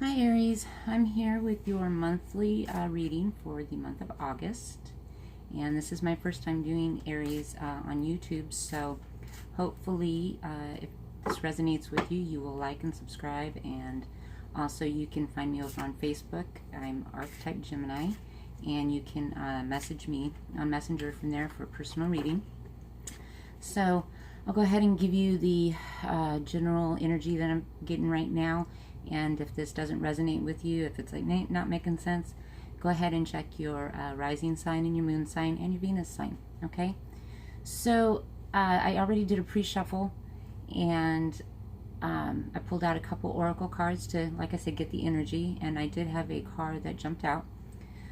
Hi Aries, I'm here with your monthly reading for the month of August, and this is my first time doing Aries on YouTube, so hopefully if this resonates with you, you will like and subscribe, and also you can find me over on Facebook. I'm Archetype Gemini, and you can message me on Messenger from there for a personal reading. So I'll go ahead and give you the general energy that I'm getting right now. And if this doesn't resonate with you, if it's like not making sense, go ahead and check your rising sign and your moon sign and your Venus sign. Okay? So I already did a pre-shuffle, and I pulled out a couple oracle cards to, like I said, get the energy. And I did have a card that jumped out.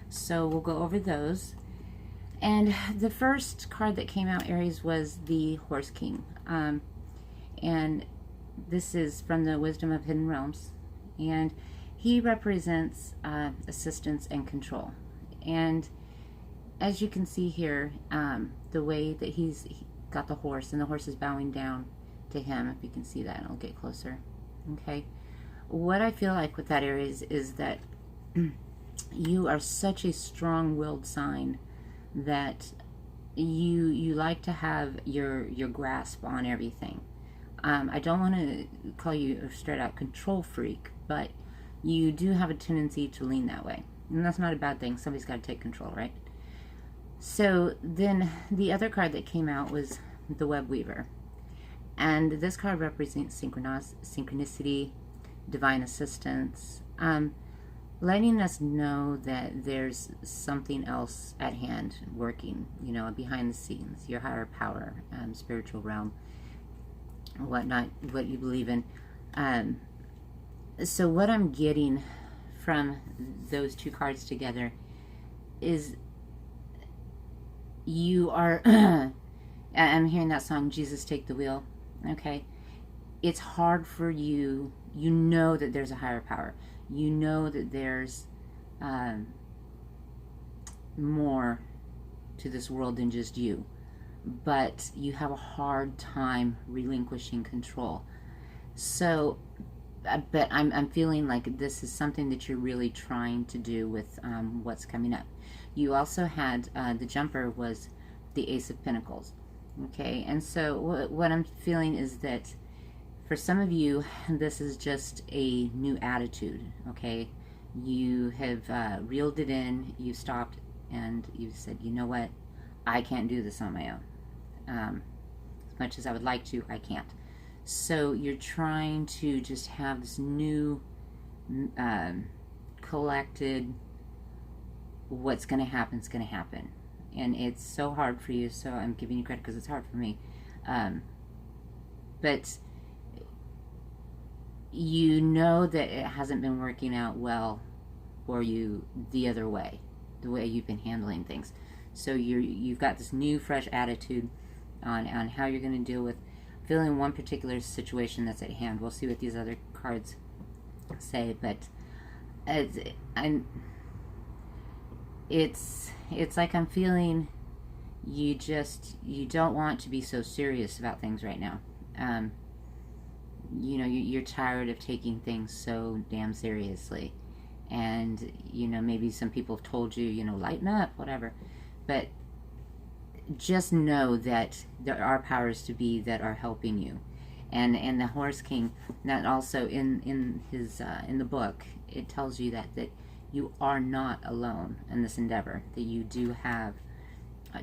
So we'll go over those. And the first card that came out, Aries, was the Horse King. And this is from the Wisdom of Hidden Realms. And he represents assistance and control. And as you can see here, the way that he's got the horse, and the horse is bowing down to him, if you can see that, and I'll get closer. Okay. What I feel like with that, Aries, is that you are such a strong-willed sign that you like to have your grasp on everything. I don't want to call you a straight out control freak, but you do have a tendency to lean that way. And that's not a bad thing. Somebody's got to take control, right? So then the other card that came out was the Web Weaver. And this card represents synchronicity, divine assistance, letting us know that there's something else at hand working, behind the scenes, your higher power, spiritual realm, whatnot, what you believe in. So what I'm getting from those two cards together is you are, I'm hearing that song, Jesus Take the Wheel, okay? It's hard for you, you know that there's a higher power. You know that there's more to this world than just you. But you have a hard time relinquishing control. So, but I'm feeling like this is something that you're really trying to do with what's coming up. You also had, the jumper was the Ace of Pentacles. Okay, and so what I'm feeling is that for some of you, this is just a new attitude, okay? You have reeled it in, you stopped, and you said, you know what? I can't do this on my own. As much as I would like to, I can't. So you're trying to just have this new collected, what's going to happen is going to happen. And it's so hard for you, so I'm giving you credit because it's hard for me. But you know that it hasn't been working out well for you the other way, the way you've been handling things. So you've got this new, fresh attitude on how you're going to deal with feeling one particular situation that's at hand. We'll see what these other cards say, but it's like I'm feeling you don't want to be so serious about things right now. You're tired of taking things so damn seriously. And, maybe some people have told you, lighten up, whatever. But just know that there are powers to be that are helping you. And the Horse King, that also in his in the book, it tells you that you are not alone in this endeavor, that you do have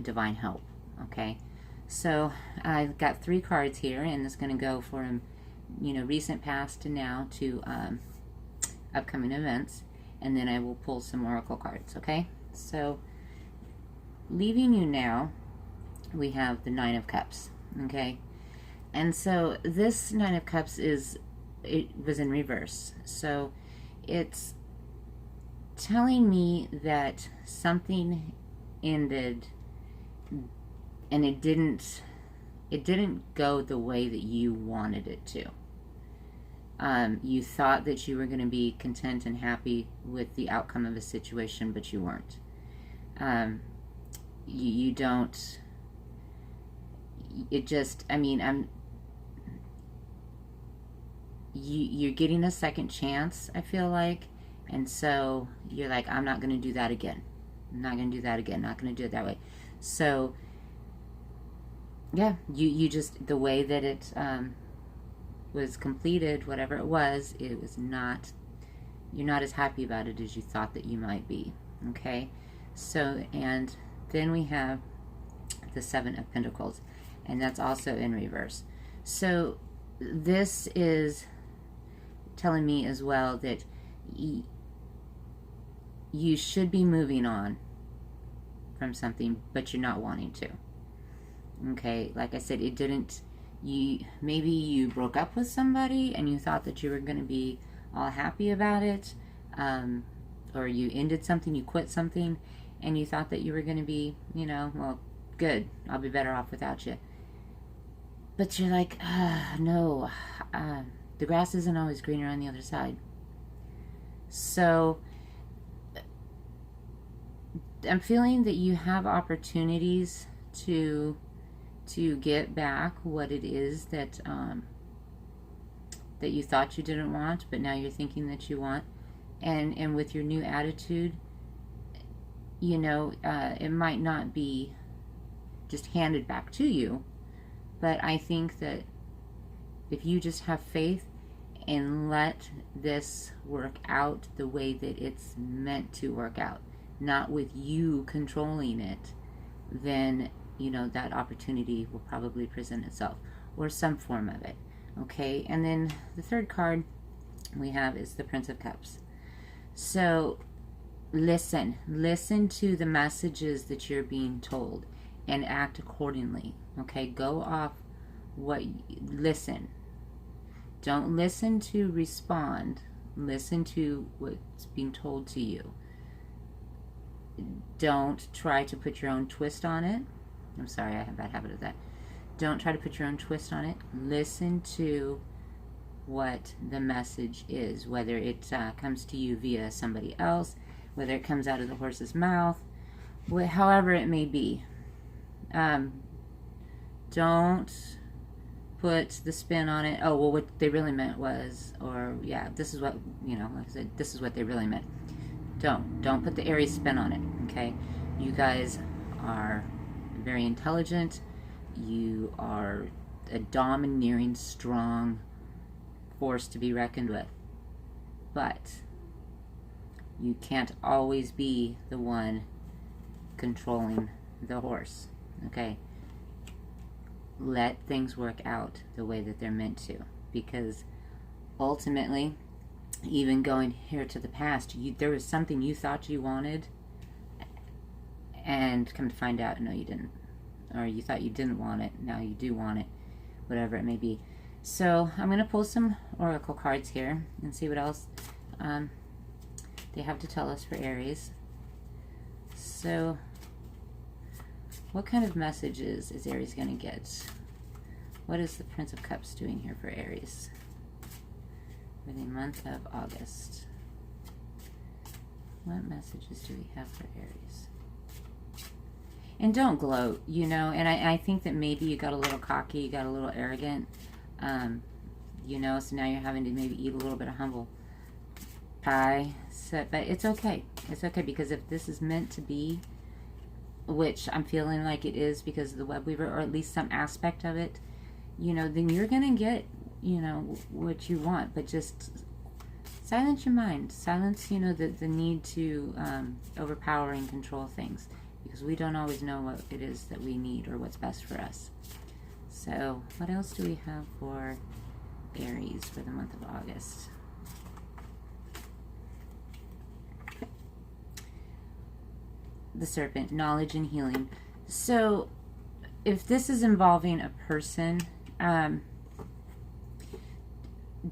divine help, okay? So I've got 3 cards here, and it's going to go from recent past to now to upcoming events, and then I will pull some oracle cards, okay? So leaving you now, we have the 9 of Cups, okay? And so this 9 of Cups it was in reverse. So it's telling me that something ended, and it didn't go the way that you wanted it to. You thought that you were going to be content and happy with the outcome of a situation, but you weren't. You don't. It just, you're getting a second chance, I feel like. And so you're like, I'm not going to do that again. I'm not going to do that again. Not going to do it that way. So yeah, you just, the way that it was completed, whatever it was not, you're not as happy about it as you thought that you might be. Okay, so, and then we have the Seven of Pentacles, and that's also in reverse. So this is telling me as well that you should be moving on from something, but you're not wanting to. Okay, like I said, it didn't, maybe you broke up with somebody and you thought that you were going to be all happy about it, or you ended something, you quit something, and you thought that you were going to be, well, good, I'll be better off without you. But you're like, no, the grass isn't always greener on the other side. So I'm feeling that you have opportunities to get back what it is that that you thought you didn't want, but now you're thinking that you want. And with your new attitude, it might not be just handed back to you, but I think that if you just have faith and let this work out the way that it's meant to work out, not with you controlling it, then that opportunity will probably present itself, or some form of it. Okay, and then the third card we have is the Prince of Cups. So listen to the messages that you're being told and act accordingly. Okay, go off listen. Don't listen to respond. Listen to what's being told to you. Don't try to put your own twist on it. I'm sorry, I have a bad habit of that. Don't try to put your own twist on it. Listen to what the message is, whether it comes to you via somebody else, whether it comes out of the horse's mouth, however it may be. Don't put the spin on it. Oh, well, what they really meant was, or yeah, this is what, like I said, this is what they really meant. Don't put the Aries spin on it, okay? You guys are very intelligent. You are a domineering, strong force to be reckoned with. But you can't always be the one controlling the horse, okay? Let things work out the way that they're meant to, because ultimately, even going here to the past, there was something you thought you wanted, and come to find out, no, you didn't. Or you thought you didn't want it, now you do want it, whatever it may be. So I'm going to pull some oracle cards here and see what else they have to tell us for Aries. So what kind of messages is Aries going to get? What is the Prince of Cups doing here for Aries for the month of August? What messages do we have for Aries? And don't gloat, and I think that maybe you got a little cocky, you got a little arrogant, so now you're having to maybe eat a little bit of humble pie. So, but it's okay. It's okay, because if this is meant to be, which I'm feeling like it is because of the web weaver, or at least some aspect of it, then you're going to get, what you want. But just silence your mind. Silence, the need to overpower and control things, because we don't always know what it is that we need or what's best for us. So what else do we have for Aries for the month of August? The Serpent, knowledge and healing. So if this is involving a person,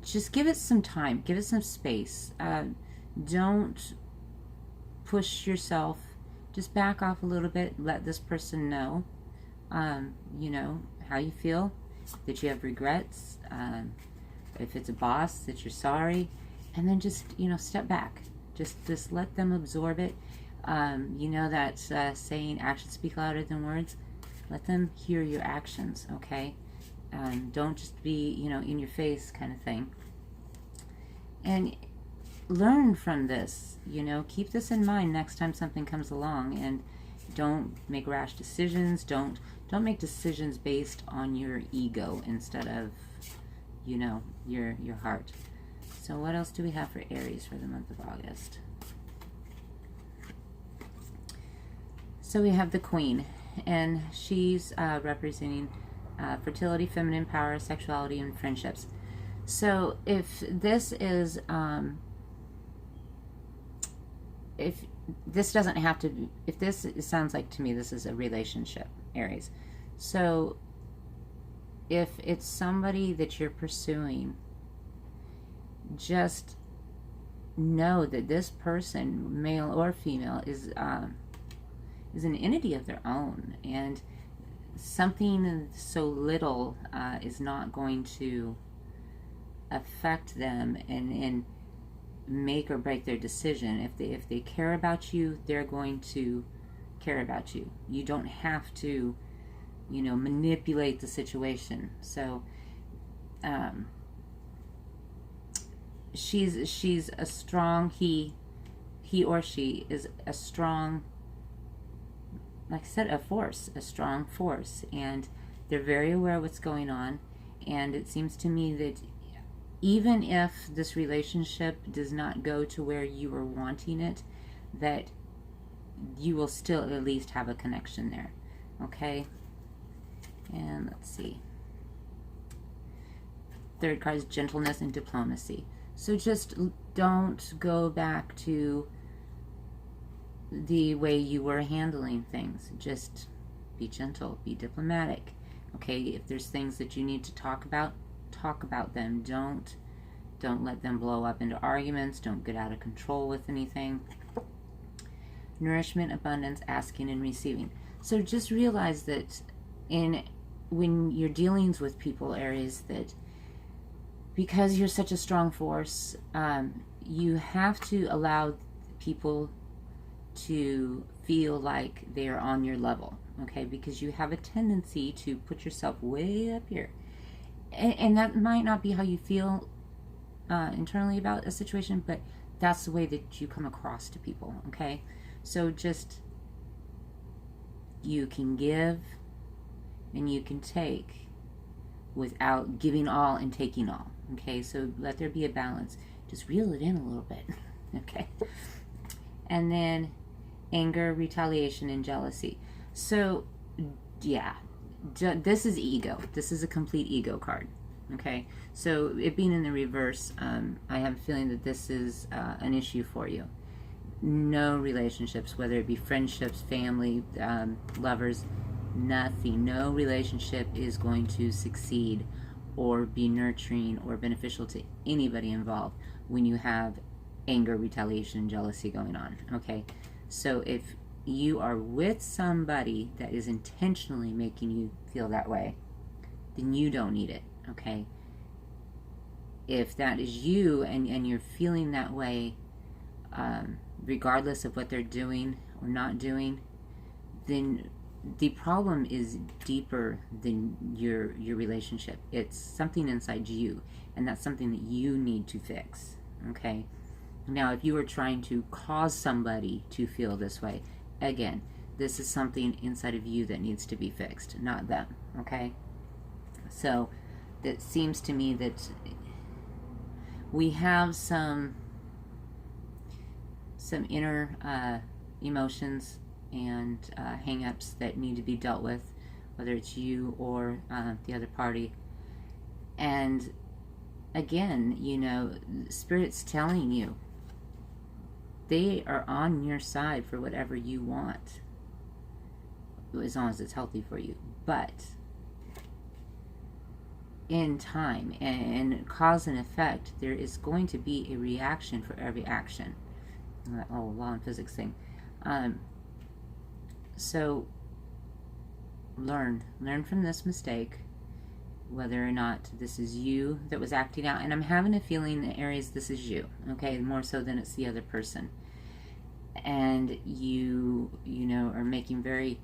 just give it some time, give it some space. Don't push yourself. Just back off a little bit. Let this person know, how you feel, that you have regrets. If it's a boss, that you're sorry, and then just, step back. Just let them absorb it. That saying, actions speak louder than words. Let them hear your actions, okay? Don't just be, in your face kind of thing. And learn from this, you know, keep this in mind next time something comes along, and don't make rash decisions. Don't make decisions based on your ego instead of, you know, your heart. So what else do we have for Aries for the month of August? So we have the Queen, and she's representing fertility, feminine power, sexuality, and friendships. So if this is, if this doesn't have to be, if this, it sounds like to me this is a relationship, Aries. So if it's somebody that you're pursuing, just know that this person, male or female, is an entity of their own, and something so little is not going to affect them and make or break their decision. If they care about you, they're going to care about you. You don't have to, you know, manipulate the situation. So she's a strong, he or she is a strong, like I said, a strong force, and they're very aware of what's going on. And it seems to me that even if this relationship does not go to where you are wanting it, that you will still at least have a connection there. Okay? And let's see. Third card is gentleness and diplomacy. So just don't go back to the way you were handling things. Just be gentle, be diplomatic. Okay, if there's things that you need to talk about them. Don't let them blow up into arguments. Don't get out of control with anything. Nourishment, abundance, asking and receiving. So just realize that when you're dealing with people, Aries, that because you're such a strong force, you have to allow people to feel like they're on your level, okay? Because you have a tendency to put yourself way up here. And that might not be how you feel internally about a situation, but that's the way that you come across to people, okay? So just, you can give and you can take without giving all and taking all, okay? So let there be a balance. Just reel it in a little bit, okay? And then anger, retaliation, and jealousy. So, yeah, this is ego. This is a complete ego card, okay? So it being in the reverse, I have a feeling that this is an issue for you. No relationships, whether it be friendships, family, lovers, nothing. No relationship is going to succeed or be nurturing or beneficial to anybody involved when you have anger, retaliation, and jealousy going on, okay? So if you are with somebody that is intentionally making you feel that way, then you don't need it, okay? If that is you and you're feeling that way, regardless of what they're doing or not doing, then the problem is deeper than your relationship. It's something inside you, and that's something that you need to fix, okay? Now, if you are trying to cause somebody to feel this way, again, this is something inside of you that needs to be fixed, not them, okay? So it seems to me that we have some inner emotions and hang-ups that need to be dealt with, whether it's you or the other party. And again, you know, Spirit's telling you they are on your side for whatever you want, as long as it's healthy for you. But in time and cause and effect, there is going to be a reaction for every action. Oh, law and physics thing. So learn from this mistake, whether or not this is you that was acting out. And I'm having a feeling that, Aries, this is you, okay, more so than it's the other person. And you know, are making very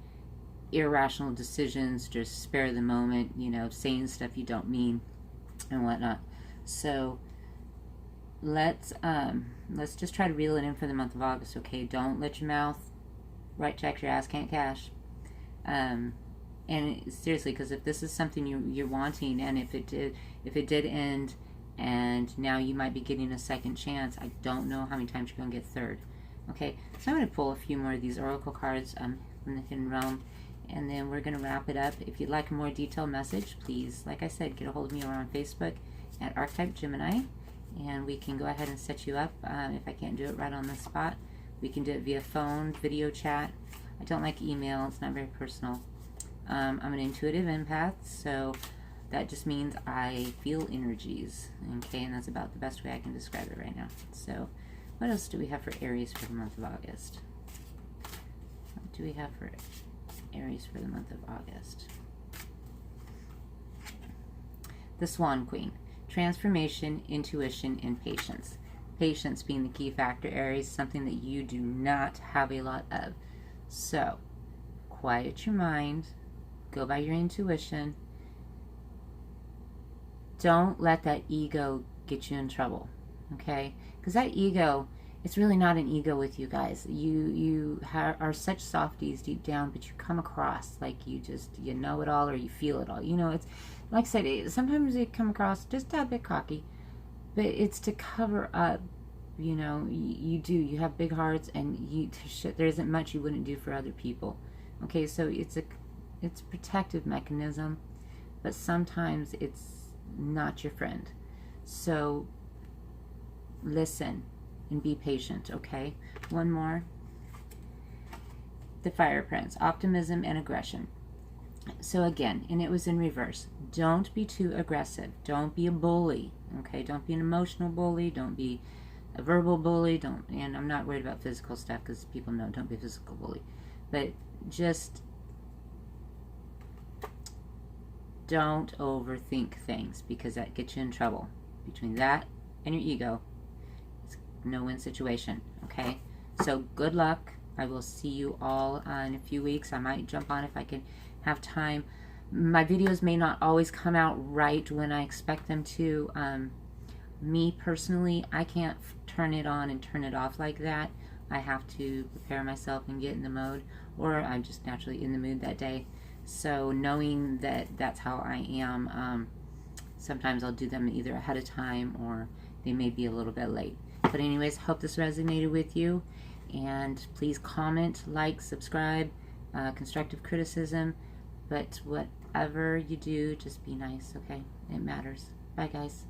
irrational decisions, just spare the moment, you know, saying stuff you don't mean and whatnot. So let's just try to reel it in for the month of August, okay? Don't let your mouth write checks your ass can't cash. And seriously, because if this is something you're wanting, and if it did end, and now you might be getting a second chance, I don't know how many times you're going to get third. Okay, so I'm going to pull a few more of these oracle cards from the Hidden Realm, and then we're going to wrap it up. If you'd like a more detailed message, please, like I said, get a hold of me over on Facebook at Archetype Gemini, and we can go ahead and set you up. If I can't do it right on the spot, we can do it via phone, video chat. I don't like email. It's not very personal. I'm an intuitive empath, so that just means I feel energies, okay, and that's about the best way I can describe it right now. So what else do we have for Aries for the month of August? What do we have for Aries for the month of August? The Swan Queen. Transformation, intuition, and patience. Patience being the key factor, Aries, something that you do not have a lot of. So quiet your mind. Go by your intuition. Don't let that ego get you in trouble, okay? Because that ego, it's really not an ego with you guys. You are such softies deep down, but you come across like you know it all, or you feel it all. You know, it's like I said, sometimes they come across just a bit cocky, but it's to cover up. You know, you have big hearts, and there isn't much you wouldn't do for other people. Okay, so it's a protective mechanism, but sometimes it's not your friend. So listen and be patient, okay? One more. The Fire Prince, optimism and aggression. So again, and it was in reverse. Don't be too aggressive. Don't be a bully, okay? Don't be an emotional bully. Don't be a verbal bully. And I'm not worried about physical stuff, because people know don't be a physical bully. But just don't overthink things, because that gets you in trouble. Between that and your ego, it's a no-win situation, okay? So good luck. I will see you all in a few weeks. I might jump on if I can have time. My videos may not always come out right when I expect them to. Me personally, I can't turn it on and turn it off like that. I have to prepare myself and get in the mode, or I'm just naturally in the mood that day. So knowing that that's how I am, sometimes I'll do them either ahead of time, or they may be a little bit late. But anyways, hope this resonated with you. And please comment, like, subscribe, constructive criticism. But whatever you do, just be nice, okay? It matters. Bye, guys.